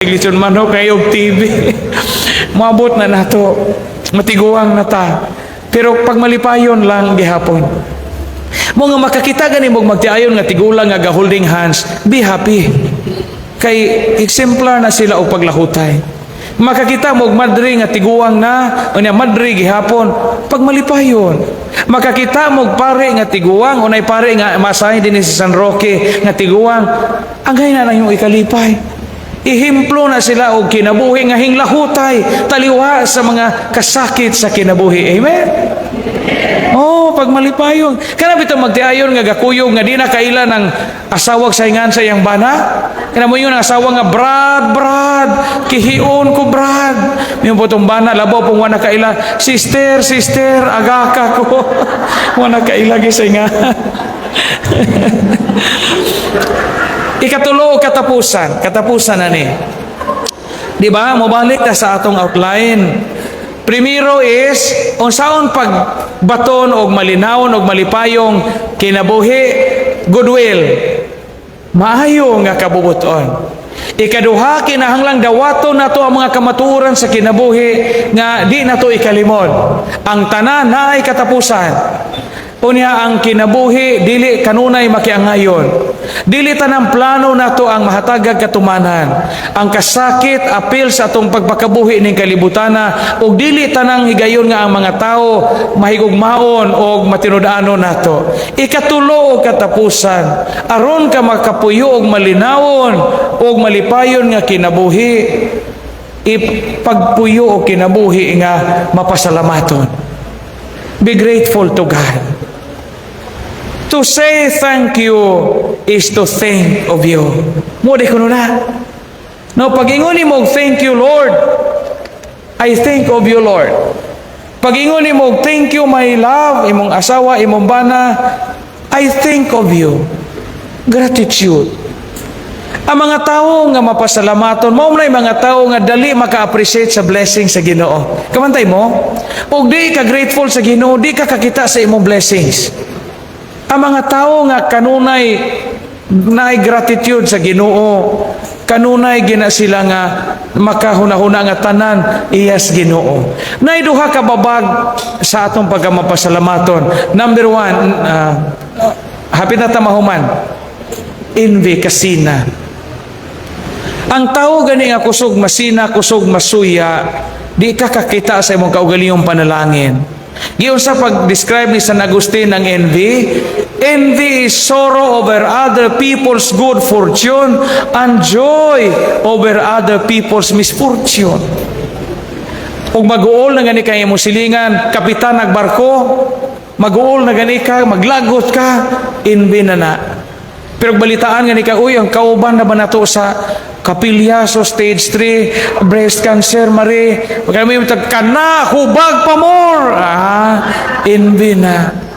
Lechon manok kayog TV. Maabot na nato. Matiguang na ta. Pero pag malipayon lang gihapon. Mo nga makakita gani mo magtiayon nga tigulang nga holding hands, be happy. Kay exemplar na sila og paglahutay. Makakita mo madri nga tiguang na, unya madri gihapon pag malipayon. Makakita mo pare nga tiguang, unay pare nga masahin din si San Roque nga tiguang, angay na lang yung ikalipay. Ihimplo na sila og kinabuhi nga hinglahutay, taliwa sa mga kasakit sa kinabuhi. Amen. Oh, pag malipayon. Kana bitaw magtiayon nga gakuyog nga di na kaila ng asawag saingan sa iyang bana. Kana mo yun ang asawa nga Brad, kihion ko Brad. Yung potong bana labaw pong wala kaila, sister, agaka ko. Wala kaila gisaingan. Ikatulo o katapusan na ni. Di ba? Mabalik na sa atong outline. Primero is, unsaon pagbaton og malinawon og malipayong kinabuhi, goodwill. Maayo nga kabubuton. Ikaduha, kinahanglang dawaton nato ang mga kamatuoran sa kinabuhi nga di nato ikalimod. Ang tanan naay katapusan. Unya ang kinabuhi dili kanunay makiangayon. Dili tanang plano nato ang mahatagag katumanan. Ang kasakit apil sa atong pagpakabuhi ning kalibutana ug dili tanang higayon nga ang mga tao mahigugmaon og matinud-anon nato. Ikatulo og katapusan aron ka makapuyo og malinawon og malipayon nga kinabuhi. Ipagpuyo og kinabuhi nga mapasalamaton. Be grateful to God. To say thank you is to think of you. Mo di kuno na. No, pag-inguni mo, thank you, Lord. I think of you, Lord. Pag-inguni mo, thank you, my love, imong asawa, imong bana, I think of you. Gratitude. Ang mga tao nga mapasalamaton, mao na mga tao nga dali maka-appreciate sa blessing sa Ginoo. Kamantay mo, og di ka grateful sa Ginoo, di ka kakita sa imong blessings. Ang mga tao nga kanunay naay gratitude sa Ginoo, kanunay gina sila nga makahuna-huna nga tanan iyas Ginoo. Naay duha ka babag sa atong pagmapasalamaton. Number 1, hapit na ta mahuman. Envy, kasina. Ang tao gani nga kusog masina, kusog masuya, di ka kakita sa imong kaugalingong panalangin. Giyon sa pag-describe ni San Agustin ng envy, envy is sorrow over other people's good fortune and joy over other people's misfortune. Ug mag-uol na gani kay imong silingan, kapitan nagbarko, mag-uol na gani ka, maglagot ka, envy na. Pero balitaan gani ka, uy, ang kauban na ba nato sa kapilyaso, stage 3, breast cancer, Marie. Pagka may kana, hubag pa more. Envy na.